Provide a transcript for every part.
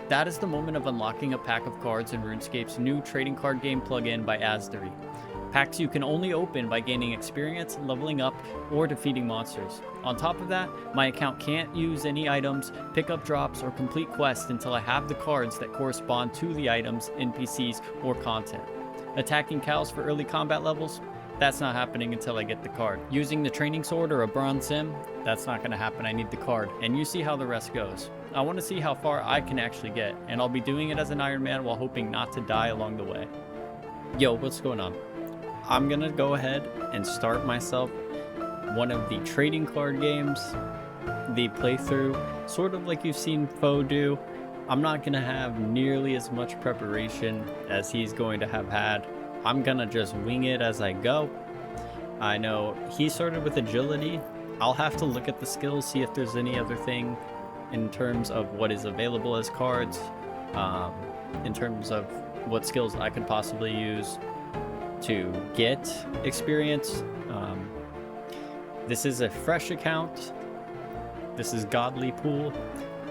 That is the moment of unlocking a pack of cards in RuneScape's new trading card game plugin by Asdery. Packs you can only open by gaining experience, leveling up, or defeating monsters. On top of that, my account can't use any items, pick up drops, or complete quests until I have the cards that correspond to the items, NPCs, or content. Attacking cows for early combat levels? That's not happening until I get the card. Using the training sword or a bronze sim? That's not going to happen. I need the card. And you see how the rest goes. I want to see how far I can actually get, and I'll be doing it as an Ironman while hoping not to die along the way. Yo, what's going on? I'm gonna go ahead and start myself one of the trading card games, the playthrough, sort of like you've seen Faux do. I'm not gonna have nearly as much preparation as he's going to have had. I'm gonna just wing it as I go. I know he started with agility. I'll have to look at the skills, see if there's any other thing in terms of what is available as cards, in terms of what skills I could possibly use to get experience. This is a fresh account. This is Godly Pool.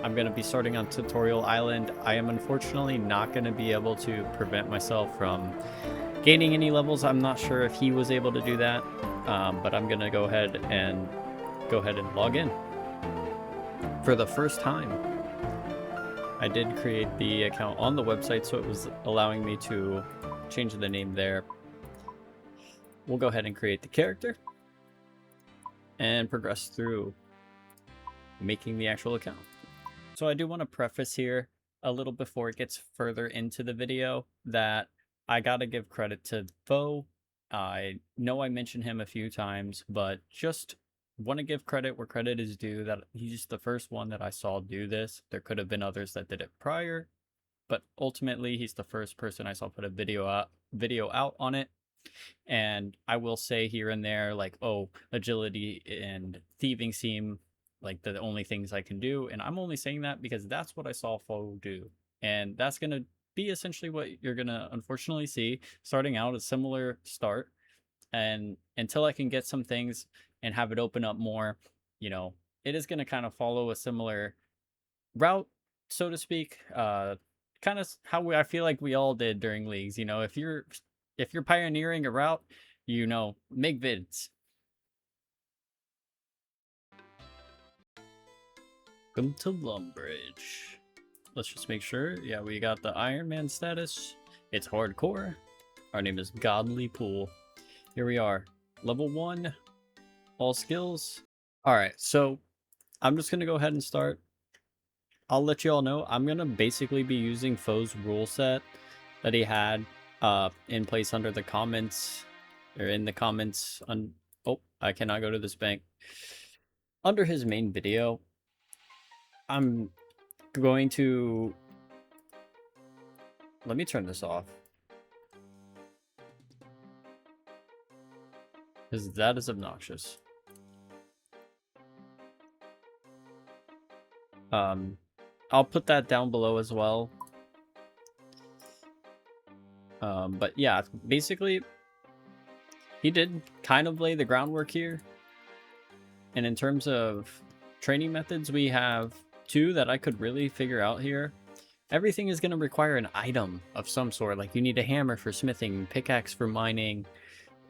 I'm going to be starting on Tutorial Island. I am unfortunately not going to be able to prevent myself from gaining any levels. I'm not sure if he was able to do that, but I'm going to go ahead and log in. For the first time, I did create the account on the website, so it was allowing me to change the name there. We'll go ahead and create the character and progress through making the actual account. So I do want to preface here a little before it gets further into the video that I gotta give credit to Faux. I know I mentioned him a few times, but just want to give credit where credit is due, that he's the first one that I saw do this. There could have been others that did it prior, but ultimately he's the first person I saw put a video out on it. And I will say here and there, like, oh, agility and thieving seem like the only things I can do. And I'm only saying that because that's what I saw Faux do. And that's going to be essentially what you're going to unfortunately see, starting out a similar start. And until I can get some things and have it open up more, you know, it is going to kind of follow a similar route, so to speak. Kind of how I feel like we all did during leagues. You know, if you're pioneering a route, you know, make vids. Welcome to Lumbridge. Let's just make sure. Yeah, we got the Ironman status. It's hardcore. Our name is Godly Pool. Here we are. Level 1. All skills. Alright, so I'm just going to go ahead and start. I'll let you all know. I'm going to basically be using Faux' rule set that he had in place under the comments, or in the comments on, oh, I cannot go to this bank. Under his main video, I'm going to, let me turn this off, because that is obnoxious. I'll put that down below as well. But yeah, basically, he did kind of lay the groundwork here. And in terms of training methods, we have 2 that I could really figure out here. Everything is going to require an item of some sort. Like, you need a hammer for smithing, pickaxe for mining.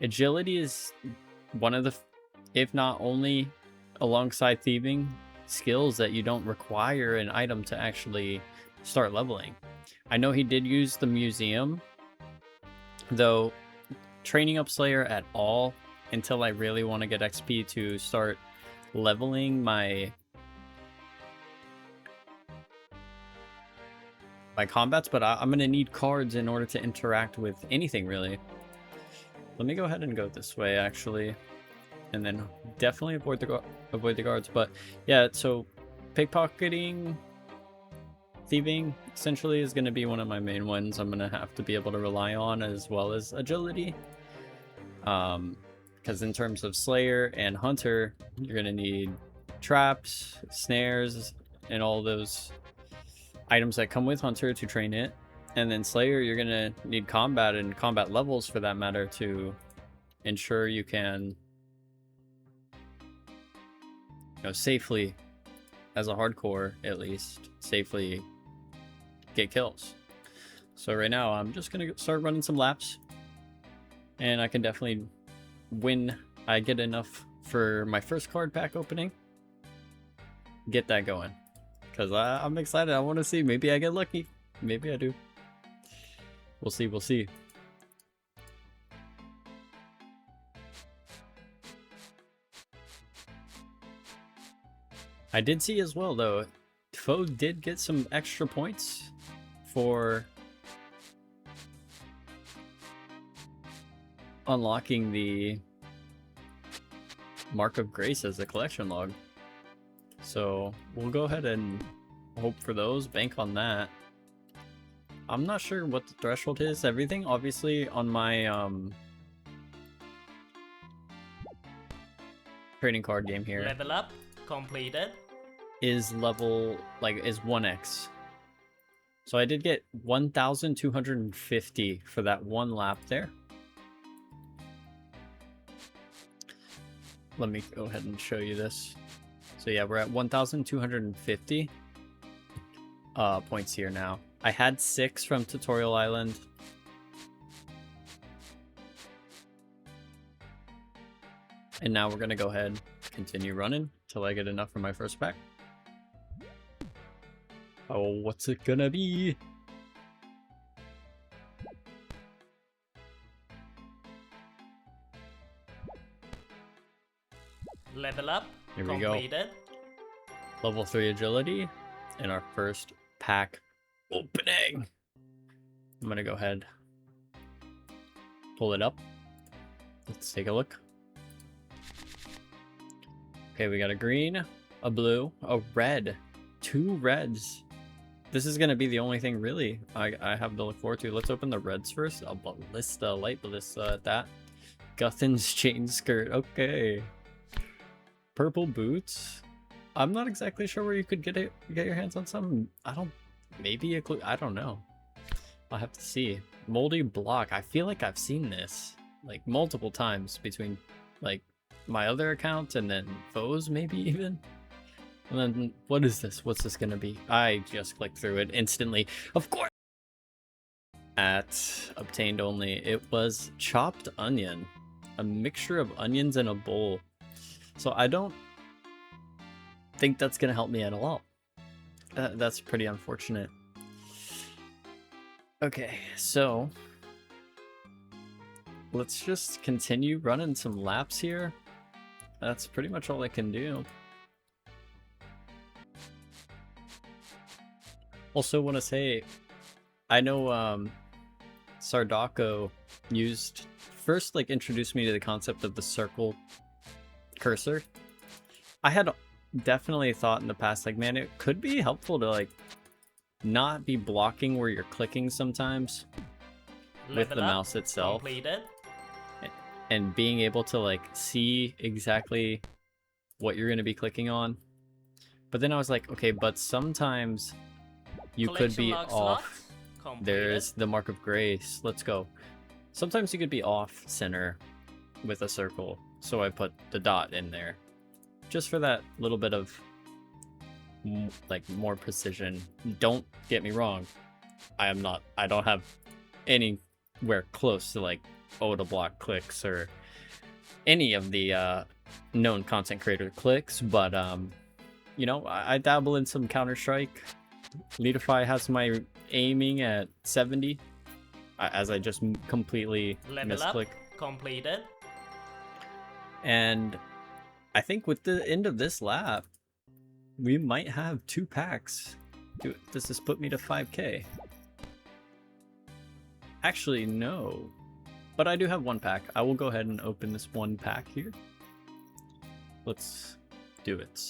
Agility is one of the, if not only, alongside thieving, skills that you don't require an item to actually start leveling. I know he did use the museum, though training up Slayer at all until I really want to get XP to start leveling my combats, but I'm going to need cards in order to interact with anything, really. Let me go ahead and go this way, actually, and then definitely avoid the guards. But yeah, so pickpocketing, thieving essentially is going to be one of my main ones I'm going to have to be able to rely on, as well as agility. Because in terms of Slayer and Hunter, you're going to need traps, snares, and all those items that come with Hunter to train it. And then Slayer, you're going to need combat and combat levels, for that matter, to ensure you can, you know, safely, as a hardcore at least, safely get kills. So right now I'm just gonna start running some laps, and I can definitely win. I get enough for my first card pack opening. Get that going, because I'm excited. I want to see. Maybe I get lucky. Maybe I do. We'll see. We'll see. I did see as well, though, Faux did get some extra points for unlocking the Mark of Grace as a collection log. So we'll go ahead and hope for those, bank on that. I'm not sure what the threshold is. Everything obviously on my trading card game here Level up completed. Is level, like, is 1x. So I did get 1,250 for that one lap there. Let me go ahead and show you this. So yeah, we're at 1,250 points here now. I had 6 from Tutorial Island. And now we're gonna go ahead and continue running till I get enough for my first pack. Oh, what's it gonna be? Level up Here we completed. go. Level 3 agility in our first pack opening. I'm gonna go ahead, pull it up. Let's take a look. Okay, we got a green, a blue, a red, 2 reds. This is gonna be the only thing really I have to look forward to. Let's open the reds first. A ballista, light ballista at that. Guthin's chain skirt. Okay. Purple boots. I'm not exactly sure where you could get your hands on some. Maybe a clue. I don't know. I'll have to see. Moldy block. I feel like I've seen this like multiple times between like my other account and then Faux, maybe even. And then what is this? What's this gonna be? I just clicked through it instantly. Of course. At obtained only, it was chopped onion, a mixture of onions in a bowl. So I don't think that's gonna help me at all. That's pretty unfortunate. Okay, so let's just continue running some laps here. That's pretty much all I can do. Also want to say, I know Sardako introduced me to the concept of the circle cursor. I had definitely thought in the past, like, man, it could be helpful to like not be blocking where you're clicking sometimes with the mouse itself. Completed. And being able to like see exactly what you're going to be clicking on. But then I was like, okay, but sometimes you could be off. There's the Mark of Grace. Let's go. Sometimes you could be off center with a circle. So I put the dot in there just for that little bit of like more precision. Don't get me wrong. I don't have anywhere close to like to block clicks or any of the known content creator clicks, but you know, I dabble in some Counter-Strike. Leadify has my aiming at 70 as I just completely misclick. Completed. And I think with the end of this lap, we might have 2 packs. Does this put me to 5k? Actually, no. But I do have 1 pack. I will go ahead and open this 1 pack here. Let's do it.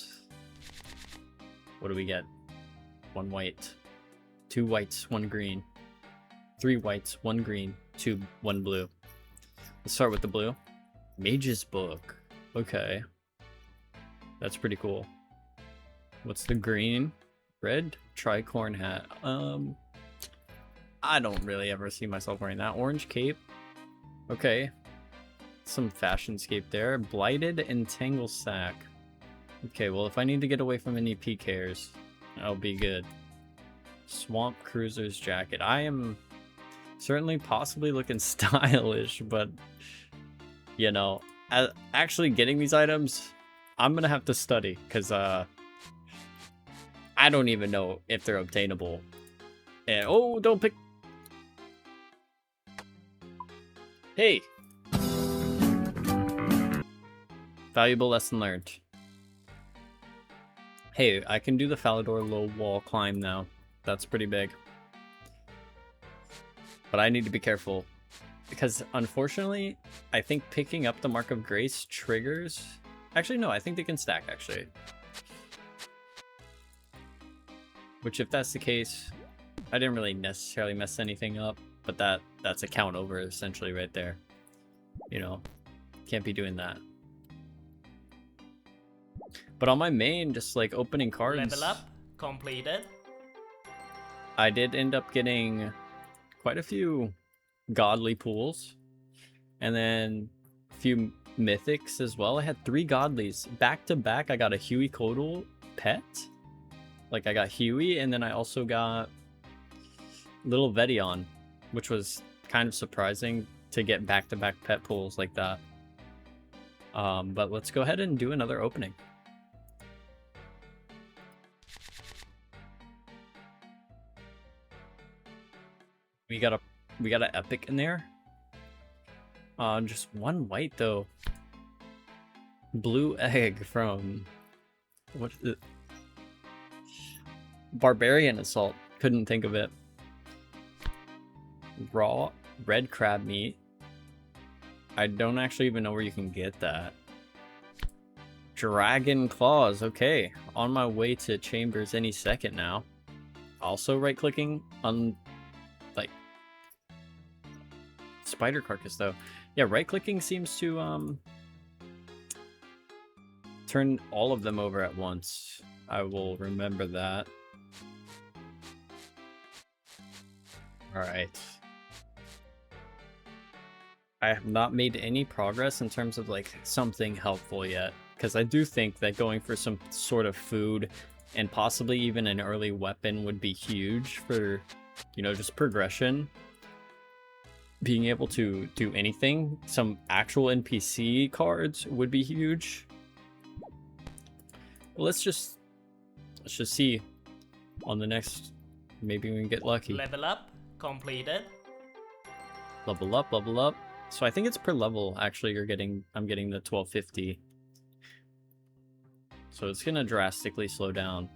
What do we get? 1 white, 2 whites, 1 green, 3 whites, 1 green, 1 blue. Let's start with the blue. Mage's Book. Okay. That's pretty cool. What's the green? Red tricorn hat. I don't really ever see myself wearing that. Orange cape. Okay. Some fashionscape there. Blighted and Tangle Sack. Okay, well, if I need to get away from any PKers, I'll be good. Swamp Cruiser's jacket. I am certainly possibly looking stylish, but you know, actually getting these items, I'm gonna have to study because I don't even know if they're obtainable. And oh, don't pick. Hey, valuable lesson learned. Hey, I can do the Falador low wall climb now. That's pretty big. But I need to be careful. Because, unfortunately, I think picking up the Mark of Grace triggers... Actually, no, I think they can stack, actually. Which, if that's the case, I didn't really necessarily mess anything up. But that's a count over, essentially, right there. You know, can't be doing that. But on my main, just like opening cards... Level up completed. I did end up getting quite a few godly pools. And then a few mythics as well. I had 3 godlies. Back to back, I got a Huey Codal pet. Like, I got Huey, and then I also got Little Vedion, which was kind of surprising to get back-to-back pet pools like that. But let's go ahead and do another opening. We got an epic in there. Just 1 white though. Blue egg from what is it? Barbarian Assault. Couldn't think of it. Raw red crab meat. I don't actually even know where you can get that. Dragon claws. Okay, on my way to chambers any second now. Also right clicking on like spider carcass though. Yeah, right clicking seems to turn all of them over at once. I will remember that. All right. I have not made any progress in terms of like something helpful yet, because I do think that going for some sort of food and possibly even an early weapon would be huge for, you know, just progression. Being able to do anything, some actual NPC cards would be huge. Well, let's just see on the next. Maybe we can get lucky. Level up completed. Level up, level up. So I think it's per level. Actually, I'm getting the 1250. So it's gonna drastically slow down.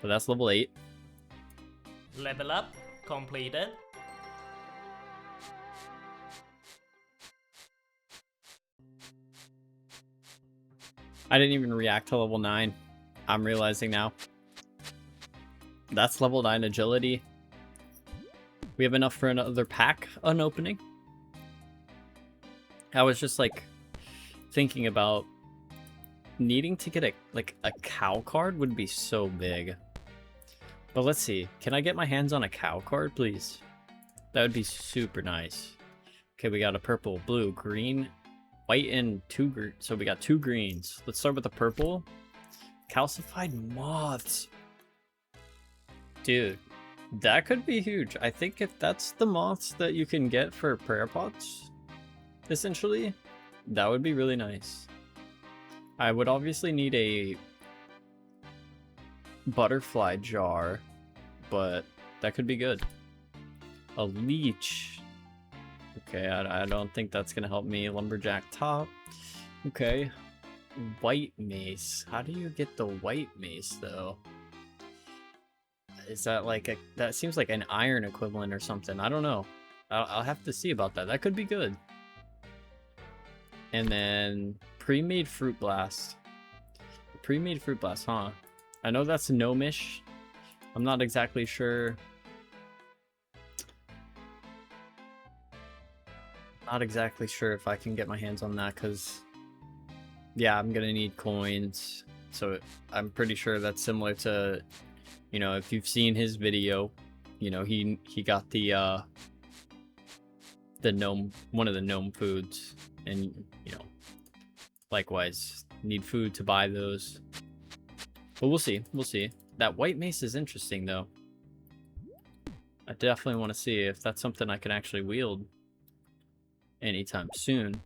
But that's level 8. Level up completed. I didn't even react to level 9. I'm realizing now. That's level 9 agility. We have enough for another pack unopening. I was just like thinking about needing to get a cow card would be so big. But let's see. Can I get my hands on a cow card, please? That would be super nice. Okay, we got a purple, blue, green, white, and 2 green. So we got 2 greens. Let's start with the purple. Calcified moths. Dude, that could be huge. I think if that's the moths that you can get for prayer pots, essentially, that would be really nice. I would obviously need a butterfly jar, but that could be good. A leech. Okay, I don't think that's gonna help me. Lumberjack top. Okay. White mace. How do you get the white mace though? Is that like that seems like an iron equivalent or something? I don't know. I'll have to see about that. That could be good. And then pre-made fruit blast. Pre-made fruit blast, huh? I know that's gnomish. I'm not exactly sure. Not exactly sure if I can get my hands on that, because yeah, I'm gonna need coins. So I'm pretty sure that's similar to, you know, if you've seen his video, you know, he got the gnome, one of the gnome foods, and you know, likewise need food to buy those. But we'll see. That white mace is interesting though. I definitely want to see if that's something I can actually wield anytime soon.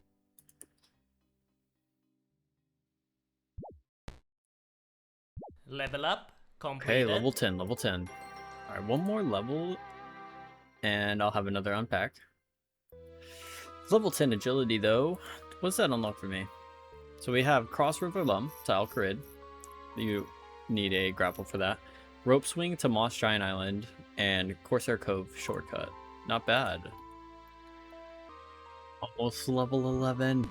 Level up Okay, completed. level 10, level 10. All right, one more level, and I'll have another unpack. It's level 10 agility, though. What's that unlock for me? So we have Cross River Lum to Alcarid. You need a grapple for that. Rope Swing to Moss Giant Island, and Corsair Cove shortcut. Not bad. Almost level 11.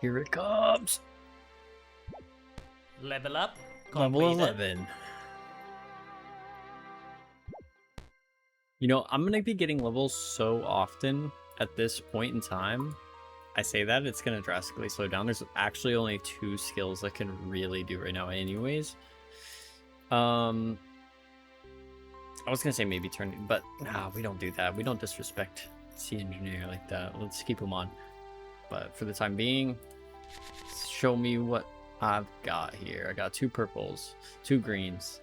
Here it comes. Level up Level completed. 11. You know, I'm going to be getting levels so often at this point in time. I say that, it's going to drastically slow down. There's actually only 2 skills I can really do right now anyways. I was going to say maybe turn, but nah, we don't do that. We don't disrespect Sea Engineer like that. Let's keep him on. But for the time being, show me what I've got here. I got 2 purples, 2 greens.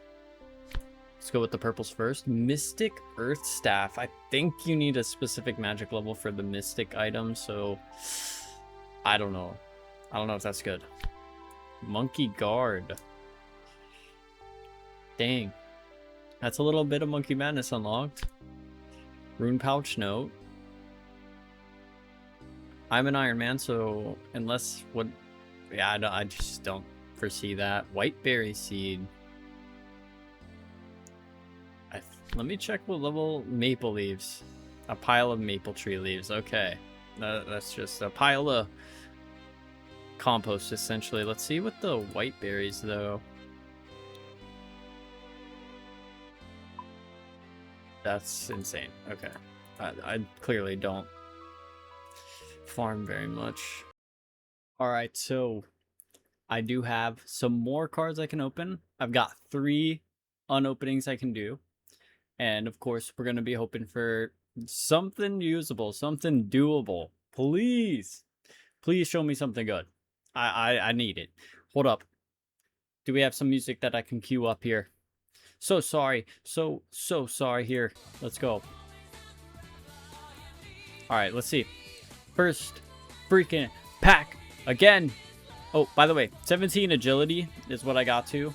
Let's go with the purples first. Mystic Earth Staff. I think you need a specific magic level for the mystic item, so I don't know. I don't know if that's good. Monkey Guard. Dang. That's a little bit of Monkey Madness unlocked. Rune Pouch Note. I'm an Ironman, so unless what... Yeah, I just don't foresee that. Whiteberry Seed. Let me check what level maple leaves. A pile of maple tree leaves. Okay. That's just a pile of compost, essentially. Let's see what the white berries, though. That's insane. Okay. I clearly don't farm very much. Alright, so I do have some more cards I can open. I've got 3 unopenings I can do. And of course, we're going to be hoping for something usable, something doable. Please, please show me something good. I need it. Hold up. Do we have some music that I can queue up here? So sorry. So sorry here. Let's go. All right, let's see. First freaking pack again. Oh, by the way, 17 agility is what I got to.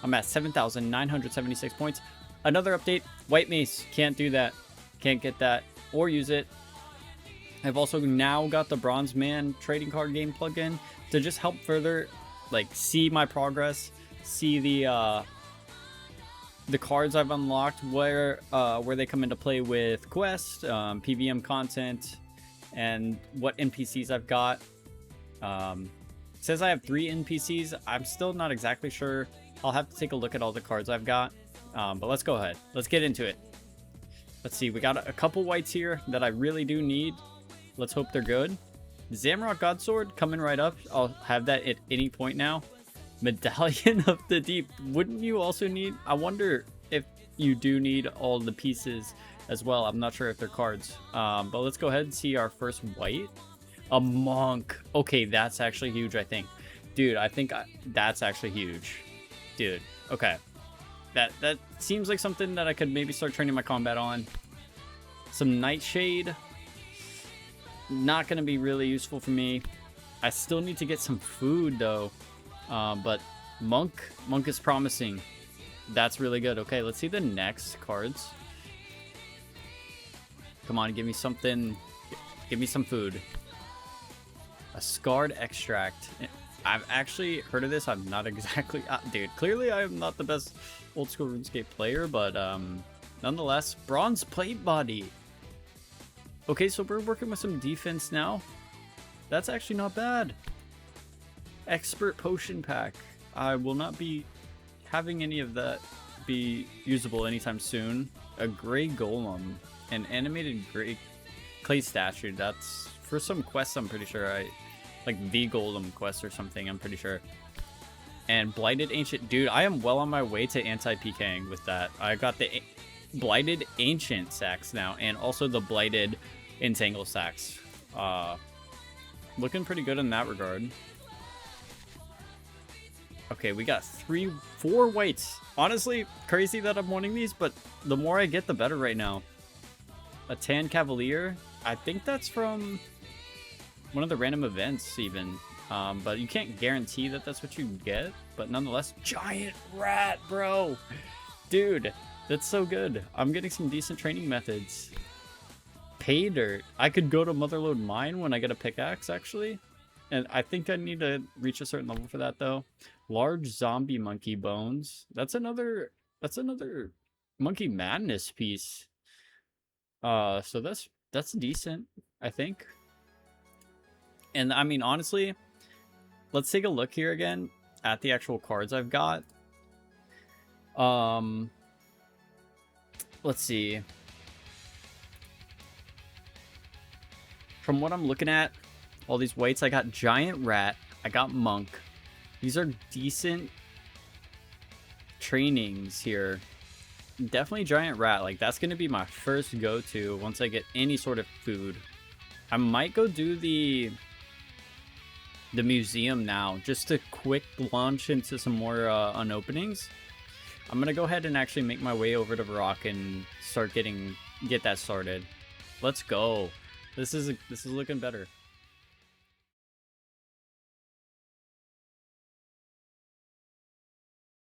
I'm at 7,976 points. Another update, White Mace, can't do that. Can't get that or use it. I've also now got the Bronze Man trading card game plugin to just help further, like, see my progress, see the cards I've unlocked, where they come into play with quest, PVM content, and what NPCs I've got. It says I have 3 NPCs. I'm still not exactly sure. I'll have to take a look at all the cards I've got. But let's go ahead. Let's get into it. Let's see. We got a couple whites here that I really do need. Let's hope they're good. Zamrock Godsword coming right up. I'll have that at any point now. Medallion of the Deep. Wouldn't you also need... I wonder if you do need all the pieces as well. I'm not sure if they're cards. But let's go ahead and see our first white. A Monk. Okay, that's actually huge, I think. Dude, I think that's actually huge. Dude, okay. That seems like something that I could maybe start training my combat on. Some Nightshade. Not going to be really useful for me. I still need to get some food, though. But Monk is promising. That's really good. Okay, let's see the next cards. Come on, give me something. Give me some food. A Scarred Extract. I've actually heard of this. I'm not exactly... dude, clearly I am not the best old school RuneScape player, but nonetheless, Bronze Plate Body. Okay, so we're working with some defense now. That's actually not bad. Expert Potion Pack. I will not be having any of that be usable anytime soon. A Gray Golem. An animated gray clay statue. That's for some quests, I'm pretty sure. Like the Golem quest or something, I'm pretty sure. And Blighted Ancient. Dude, I am well on my way to anti-PKing with that. I got the Blighted Ancient sacks now, and also the Blighted Entangle sacks. Looking pretty good in that regard. Okay, we got 4 whites. Honestly, crazy that I'm wanting these, but the more I get, the better right now. A tan cavalier. I think that's from one of the random events even. But you can't guarantee that that's what you get. But nonetheless, giant rat, bro. Dude, that's so good. I'm getting some decent training methods. Pay dirt. I could go to Motherlode Mine when I get a pickaxe, actually. And I think I need to reach a certain level for that, though. Large zombie monkey bones. That's another monkey madness piece. So that's decent, I think. And I mean, honestly, let's take a look here again at the actual cards I've got. Let's see. From what I'm looking at, all these whites, I got giant rat, I got monk. These are decent trainings here. Definitely giant rat. Like, that's going to be my first go-to once I get any sort of food. I might go do the museum now, just to quick launch into some more unopenings. I'm going to go ahead and actually make my way over to Rock and get that started. Let's go. This is looking better.